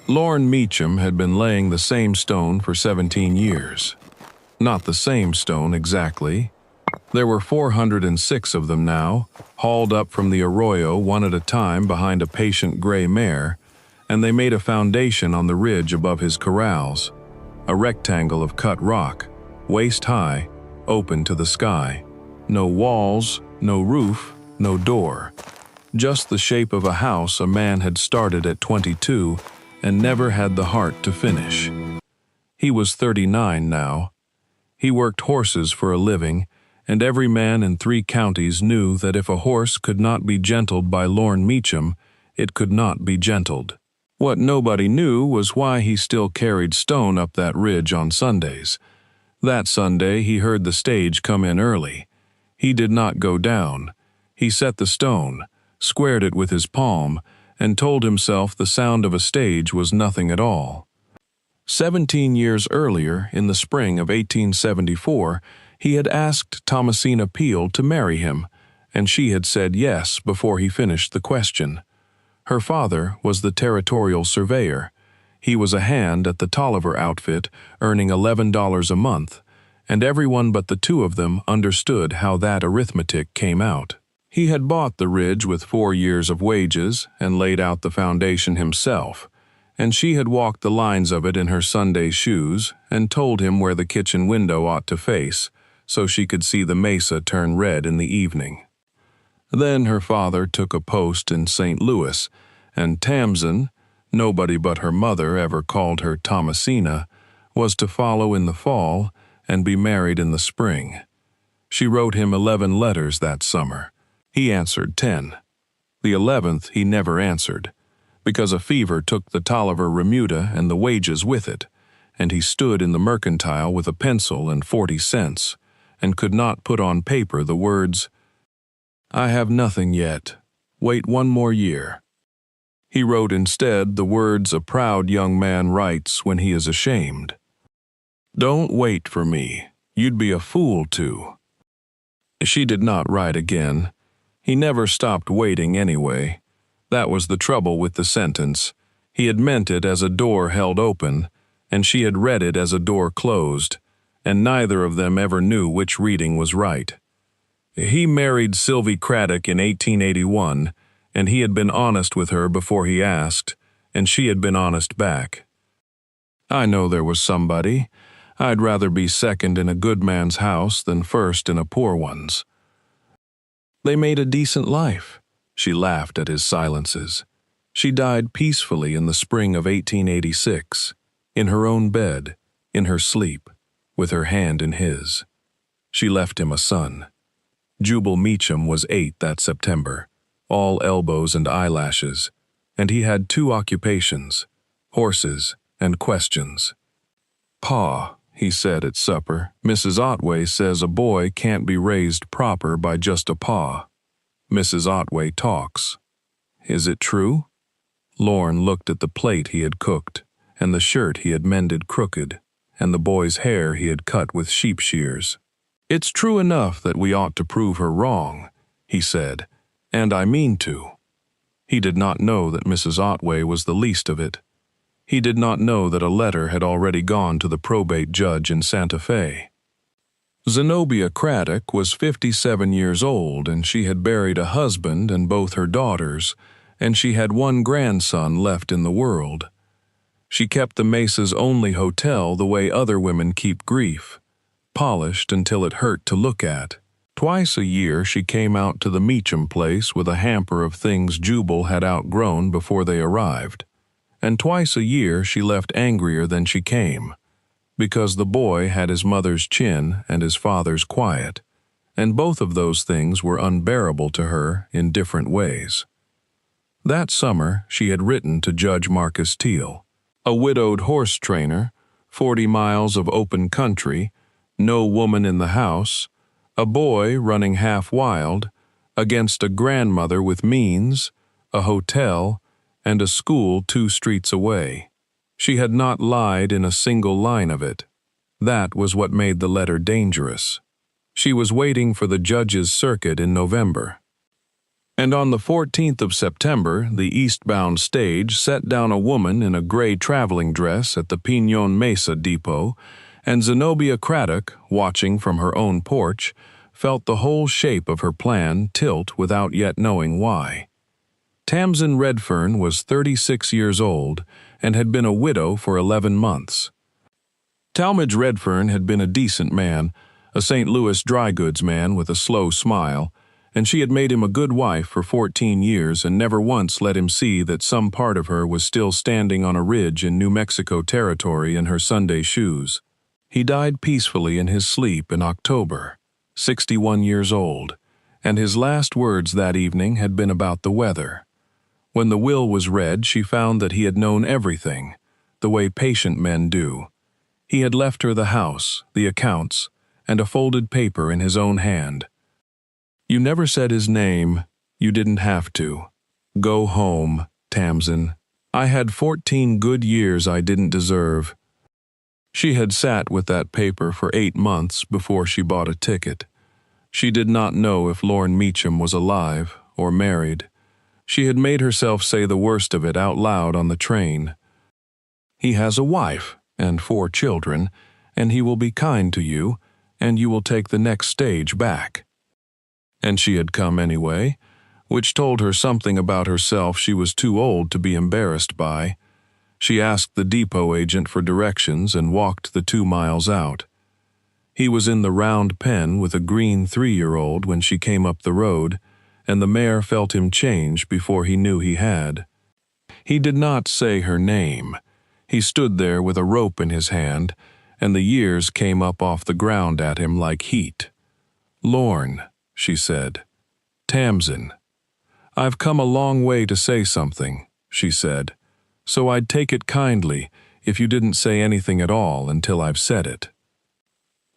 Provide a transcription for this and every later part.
Lorne Meacham had been laying the same stone for 17 years. Not the same stone exactly. There were 406 of them now, hauled up from the arroyo one at a time behind a patient gray mare, and they made a foundation on the ridge above his corrals, a rectangle of cut rock, waist high, open to the sky. No walls, no roof, no door. Just the shape of a house a man had started at 22 and never had the heart to finish. He was 39 now. He worked horses for a living, and every man in 3 counties knew that if a horse could not be gentled by Lorne Meacham, it could not be gentled. What nobody knew was why he still carried stone up that ridge on Sundays. That Sunday he heard the stage come in early. He did not go down. He set the stone, squared it with his palm, and told himself the sound of a stage was nothing at all. 17 years earlier, in the spring of 1874, he had asked Thomasina Peel to marry him, and she had said yes before he finished the question. Her father was the territorial surveyor. He was a hand at the Tolliver outfit, earning $11 a month, and everyone but the 2 of them understood how that arithmetic came out. He had bought the ridge with 4 years of wages and laid out the foundation himself, and she had walked the lines of it in her Sunday shoes and told him where the kitchen window ought to face, so she could see the mesa turn red in the evening. Then her father took a post in St. Louis, and Tamsin, nobody but her mother ever called her Thomasina, was to follow in the fall and be married in the spring. She wrote him 11 letters that summer. He answered 10. The 11th he never answered, because a fever took the Tolliver remuda and the wages with it, and he stood in the mercantile with a pencil and 40 cents, and could not put on paper the words, "I have nothing yet. Wait 1 more year." He wrote instead the words a proud young man writes when he is ashamed. "Don't wait for me. You'd be a fool to." She did not write again. He never stopped waiting anyway. That was the trouble with the sentence. He had meant it as a door held open, and she had read it as a door closed, and neither of them ever knew which reading was right. He married Zenobia Craddock in 1881, and he had been honest with her before he asked, and she had been honest back. "I know there was somebody. I'd rather be second in a good man's house than first in a poor one's." They made a decent life. She laughed at his silences. She died peacefully in the spring of 1886, in her own bed, in her sleep, with her hand in his. She left him a son. Jubal Meacham was 8 that September, all elbows and eyelashes, and he had 2 occupations, horses and questions. "Pa," he said at supper, "Mrs. Otway says a boy can't be raised proper by just a pa. Mrs. Otway talks. Is it true?" Lorne looked at the plate he had cooked, and the shirt he had mended crooked, and the boy's hair he had cut with sheep shears. "It's true enough that we ought to prove her wrong," he said, "and I mean to." He did not know that Mrs. Otway was the least of it. He did not know that a letter had already gone to the probate judge in Santa Fe. Zenobia Craddock was 57 years old, and she had buried a husband and both her daughters, and she had 1 grandson left in the world. She kept the Mesa's only hotel the way other women keep grief, polished until it hurt to look at. Twice a year she came out to the Meacham place with a hamper of things Jubal had outgrown before they arrived, and twice a year she left angrier than she came, because the boy had his mother's chin and his father's quiet, and both of those things were unbearable to her in different ways. That summer she had written to Judge Marcus Teal, a widowed horse trainer, 40 miles of open country, no woman in the house, a boy running half wild, against a grandmother with means, a hotel, and a school 2 streets away. She had not lied in a single line of it. That was what made the letter dangerous. She was waiting for the judge's circuit in November. And on the 14th of September, the eastbound stage set down a woman in a gray traveling dress at the Piñon Mesa depot, and Zenobia Craddock, watching from her own porch, felt the whole shape of her plan tilt without yet knowing why. Tamsin Redfearn was 36 years old and had been a widow for 11 months. Talmadge Redfearn had been a decent man, a St. Louis dry goods man with a slow smile, and she had made him a good wife for 14 years and never once let him see that some part of her was still standing on a ridge in New Mexico territory in her Sunday shoes. He died peacefully in his sleep in October, 61 years old, and his last words that evening had been about the weather. When the will was read, she found that he had known everything, the way patient men do. He had left her the house, the accounts, and a folded paper in his own hand. "You never said his name. You didn't have to. Go home, Tamsin. I had 14 good years I didn't deserve." She had sat with that paper for 8 months before she bought a ticket. She did not know if Lorne Meacham was alive or married. She had made herself say the worst of it out loud on the train. "He has a wife and 4 children, and he will be kind to you, and you will take the next stage back." And she had come anyway, which told her something about herself she was too old to be embarrassed by. She asked the depot agent for directions and walked the 2 miles out. He was in the round pen with a green 3-year-old when she came up the road, and the mare felt him change before he knew he had. He did not say her name. He stood there with a rope in his hand, and the years came up off the ground at him like heat. "Lorne," she said. "Tamsin. I've come a long way to say something," she said, "so I'd take it kindly if you didn't say anything at all until I've said it."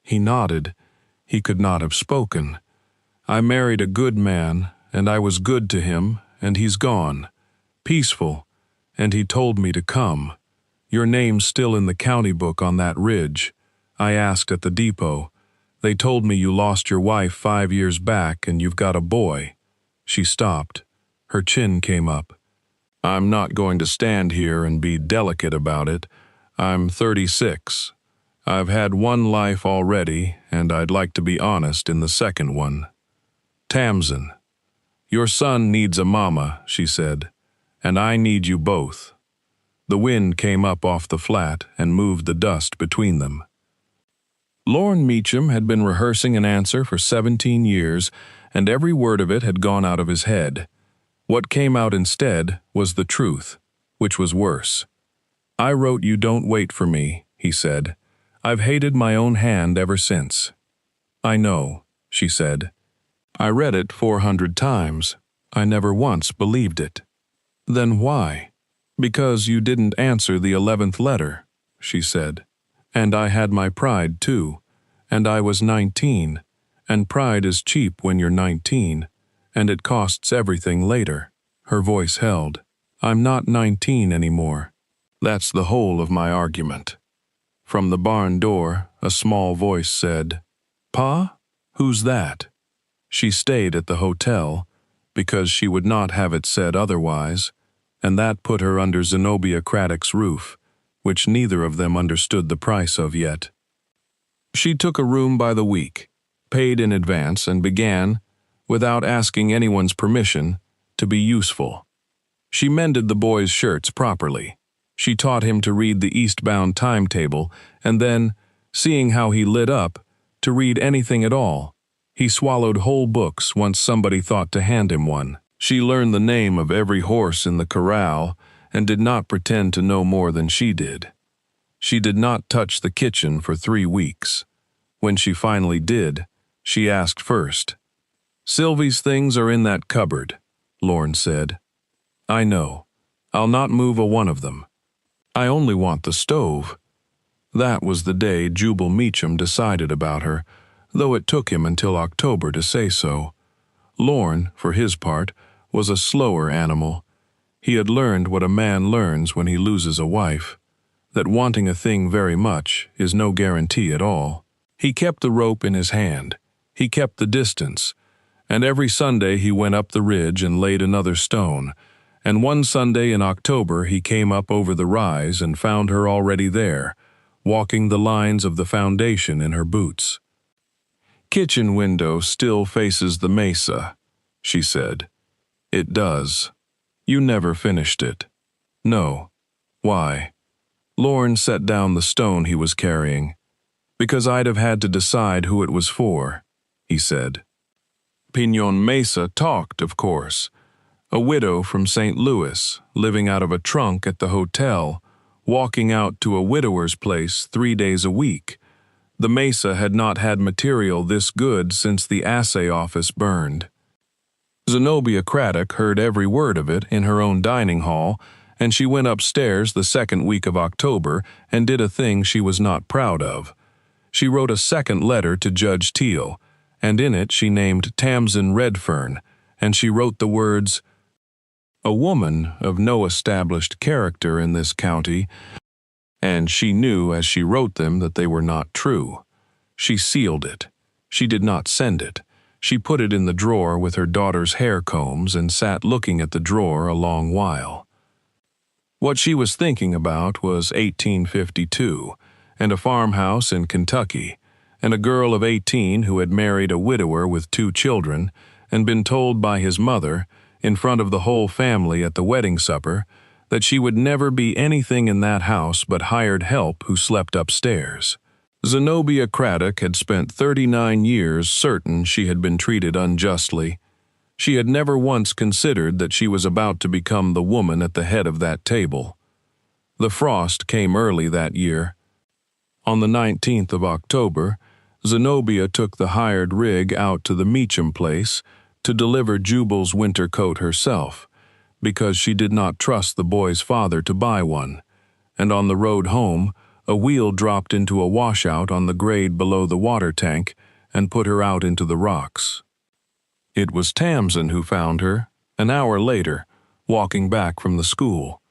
He nodded. He could not have spoken. "I married a good man, and I was good to him, and he's gone. Peaceful, and he told me to come. Your name's still in the county book on that ridge. I asked at the depot. They told me you lost your wife 5 years back and you've got a boy." She stopped. Her chin came up. "I'm not going to stand here and be delicate about it. I'm 36. I've had one life already, and I'd like to be honest in the second one. Tamsin, your son needs a mama," she said, "and I need you both." The wind came up off the flat and moved the dust between them. Lorne Meacham had been rehearsing an answer for 17 years, and every word of it had gone out of his head. What came out instead was the truth, which was worse. "I wrote you don't wait for me," he said. "I've hated my own hand ever since." "I know," she said. "I read it 400 times. I never once believed it." "Then why?" "Because you didn't answer the 11th letter," she said. "And I had my pride too, and I was 19, and pride is cheap when you're 19, and it costs everything later." Her voice held. "I'm not 19 anymore. That's the whole of my argument." From the barn door, a small voice said, "Pa? Who's that?" She stayed at the hotel, because she would not have it said otherwise, and that put her under Zenobia Craddock's roof, which neither of them understood the price of yet. She took a room by the week, paid in advance, and began, without asking anyone's permission, to be useful. She mended the boy's shirts properly. She taught him to read the eastbound timetable, and then, seeing how he lit up, to read anything at all. He swallowed whole books once somebody thought to hand him one. She learned the name of every horse in the corral and did not pretend to know more than she did. She did not touch the kitchen for 3 weeks. When she finally did, she asked first. "Sylvie's things are in that cupboard," Lorne said. "I know. I'll not move a one of them. I only want the stove." That was the day Jubal Meacham decided about her, though it took him until October to say so. Lorne, for his part, was a slower animal. He had learned what a man learns when he loses a wife, that wanting a thing very much is no guarantee at all. He kept the rope in his hand. He kept the distance, And every Sunday he went up the ridge and laid another stone, and one Sunday in October he came up over the rise and found her already there, walking the lines of the foundation in her boots. "Kitchen window still faces the mesa," she said. "It does. You never finished it." "No." "Why?" Lorne set down the stone he was carrying. "Because I'd have had to decide who it was for," he said. Piñon Mesa talked, of course. A widow from St. Louis, living out of a trunk at the hotel, walking out to a widower's place 3 days a week. The Mesa had not had material this good since the assay office burned. Zenobia Craddock heard every word of it in her own dining hall, and she went upstairs the second week of October and did a thing she was not proud of. She wrote a second letter to Judge Teal, and in it she named Tamsin Redfearn, and she wrote the words, "A woman of no established character in this county," and she knew as she wrote them that they were not true. She sealed it. She did not send it. She put it in the drawer with her daughter's hair combs and sat looking at the drawer a long while. What she was thinking about was 1852, and a farmhouse in Kentucky, and a girl of 18 who had married a widower with 2 children and been told by his mother, in front of the whole family at the wedding supper, that she would never be anything in that house but hired help who slept upstairs. Zenobia Craddock had spent 39 years certain she had been treated unjustly. She had never once considered that she was about to become the woman at the head of that table. The frost came early that year. On the 19th of October, Zenobia took the hired rig out to the Meacham place to deliver Jubal's winter coat herself, because she did not trust the boy's father to buy one, and on the road home, a wheel dropped into a washout on the grade below the water tank and put her out into the rocks. It was Tamsin who found her, an hour later, walking back from the school.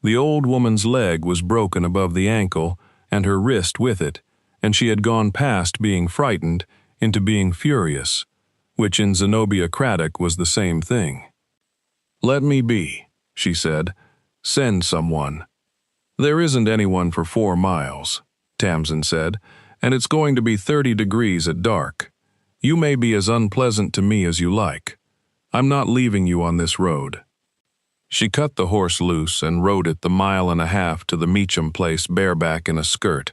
The old woman's leg was broken above the ankle and her wrist with it, and she had gone past being frightened into being furious, which in Zenobia Craddock was the same thing. "Let me be," she said. "Send someone." "There isn't anyone for 4 miles, Tamsin said, "and it's going to be 30 degrees at dark. You may be as unpleasant to me as you like. I'm not leaving you on this road." She cut the horse loose and rode it the 1.5 miles to the Meacham place bareback in a skirt,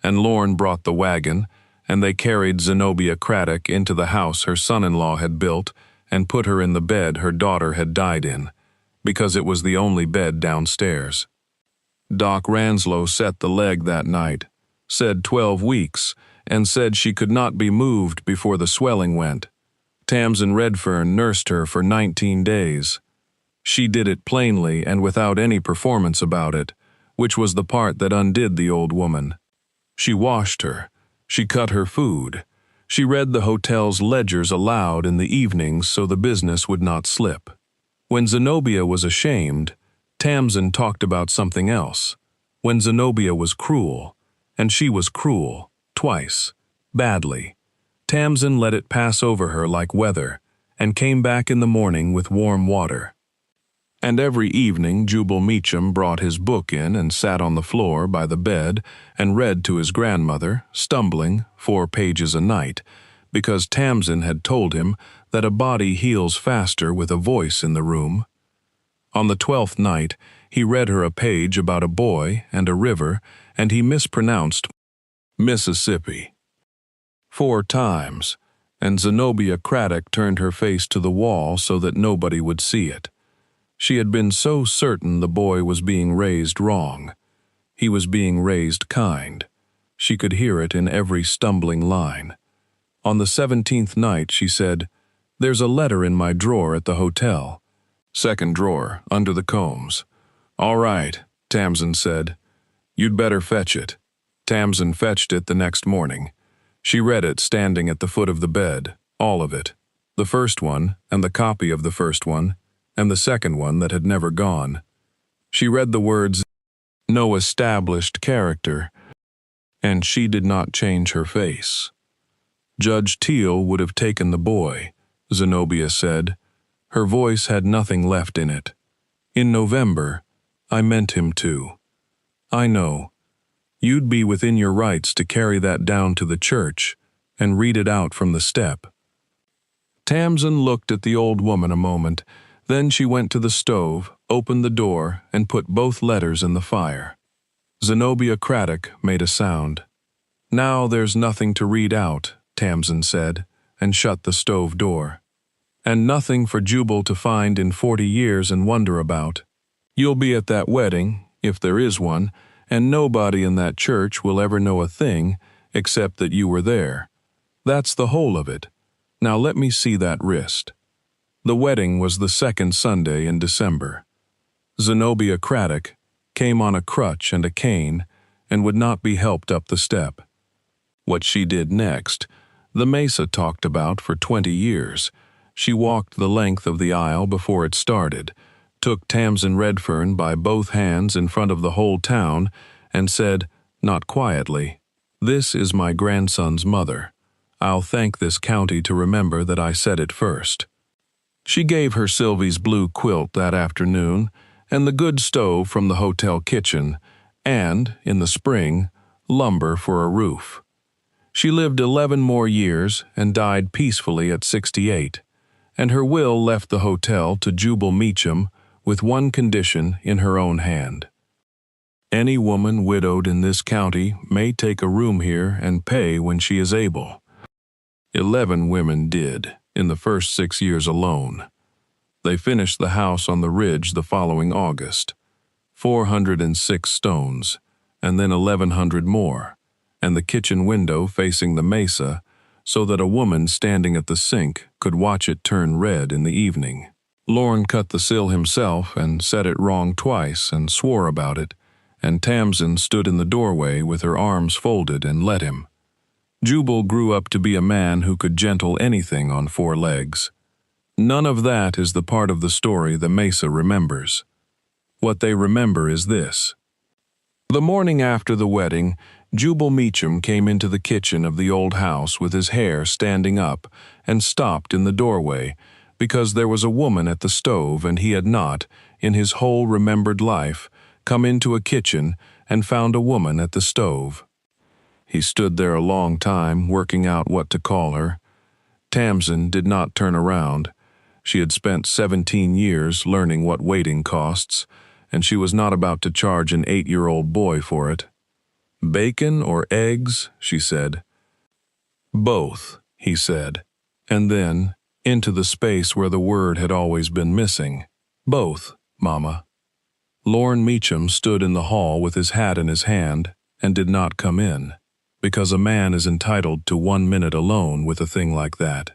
and Lorne brought the wagon, and they carried Zenobia Craddock into the house her son-in-law had built and put her in the bed her daughter had died in, because it was the only bed downstairs. Doc Ranslow set the leg that night, said 12 weeks, and said she could not be moved before the swelling went. Tamsin Redfearn nursed her for 19 days. She did it plainly and without any performance about it, which was the part that undid the old woman. She washed her. She cut her food. She read the hotel's ledgers aloud in the evenings so the business would not slip. When Zenobia was ashamed, Tamsin talked about something else. When Zenobia was cruel, and she was cruel, twice, badly, Tamsin let it pass over her like weather, and came back in the morning with warm water. And every evening Jubal Meacham brought his book in and sat on the floor by the bed and read to his grandmother, stumbling 4 pages a night, because Tamsin had told him that a body heals faster with a voice in the room. On the 12th night, he read her a page about a boy and a river, and he mispronounced Mississippi 4 times, and Zenobia Craddock turned her face to the wall so that nobody would see it. She had been so certain the boy was being raised wrong. He was being raised kind. She could hear it in every stumbling line. On the 17th night, she said, "There's a letter in my drawer at the hotel." "Second drawer, under the combs." "All right," Tamsin said. "You'd better fetch it." Tamsin fetched it the next morning. She read it standing at the foot of the bed, all of it, the first one and the copy of the first one, and the second one that had never gone. She read the words, "No established character," and she did not change her face. Judge Teal would have taken the boy, Zenobia said. Her voice had nothing left in it. In November, I meant him to. I know. You'd be within your rights to carry that down to the church and read it out from the step. Tamsin looked at the old woman a moment, then she went to the stove, opened the door, and put both letters in the fire. Zenobia Craddock made a sound. Now there's nothing to read out, Tamsin said, and shut the stove door. And nothing for Jubal to find in 40 years and wonder about. You'll be at that wedding, if there is one, and nobody in that church will ever know a thing except that you were there. That's the whole of it. Now let me see that wrist. The wedding was the second Sunday in December. Zenobia Craddock came on a crutch and a cane and would not be helped up the step. What she did next, the Mesa talked about for 20 years. She walked the length of the aisle before it started, took Tamsin Redfearn by both hands in front of the whole town, and said, not quietly, "This is my grandson's mother. I'll thank this county to remember that I said it first." She gave her Sylvie's blue quilt that afternoon, and the good stove from the hotel kitchen, and, in the spring, lumber for a roof. She lived 11 more years and died peacefully at 68, and her will left the hotel to Jubal Meacham with one condition in her own hand. Any woman widowed in this county may take a room here and pay when she is able. 11 women did, in the first 6 years alone. They finished the house on the ridge the following August. 406 stones, and then 1,100 more, and the kitchen window facing the mesa, so that a woman standing at the sink could watch it turn red in the evening. Lorne cut the sill himself and said it wrong twice and swore about it, and Tamsin stood in the doorway with her arms folded and let him. Jubal grew up to be a man who could gentle anything on 4 legs. None of that is the part of the story the Mesa remembers. What they remember is this. The morning after the wedding, Jubal Meacham came into the kitchen of the old house with his hair standing up and stopped in the doorway because there was a woman at the stove and he had not, in his whole remembered life, come into a kitchen and found a woman at the stove. He stood there a long time working out what to call her. Tamsin did not turn around. She had spent 17 years learning what waiting costs, and she was not about to charge an 8-year-old boy for it. "Bacon or eggs?" she said. "Both," he said, and then, into the space where the word had always been missing, "Both, Mama." Lorne Meacham stood in the hall with his hat in his hand and did not come in, because a man is entitled to 1 minute alone with a thing like that.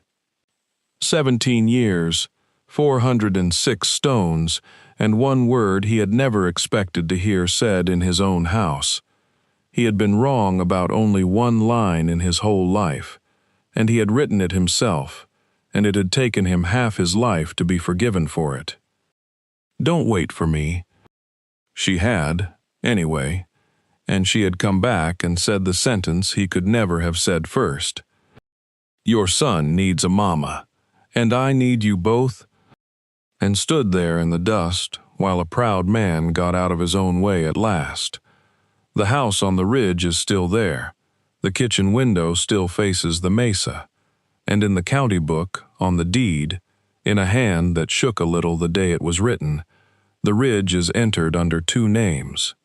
17 years, 406 stones, and one word he had never expected to hear said in his own house. He had been wrong about only one line in his whole life, and he had written it himself, and it had taken him half his life to be forgiven for it. "Don't wait for me." She had, anyway, and she had come back and said the sentence he could never have said first. "Your son needs a mama, and I need you both," and stood there in the dust while a proud man got out of his own way at last. The house on the ridge is still there. The kitchen window still faces the mesa, and in the county book, on the deed, in a hand that shook a little the day it was written, the ridge is entered under 2 names,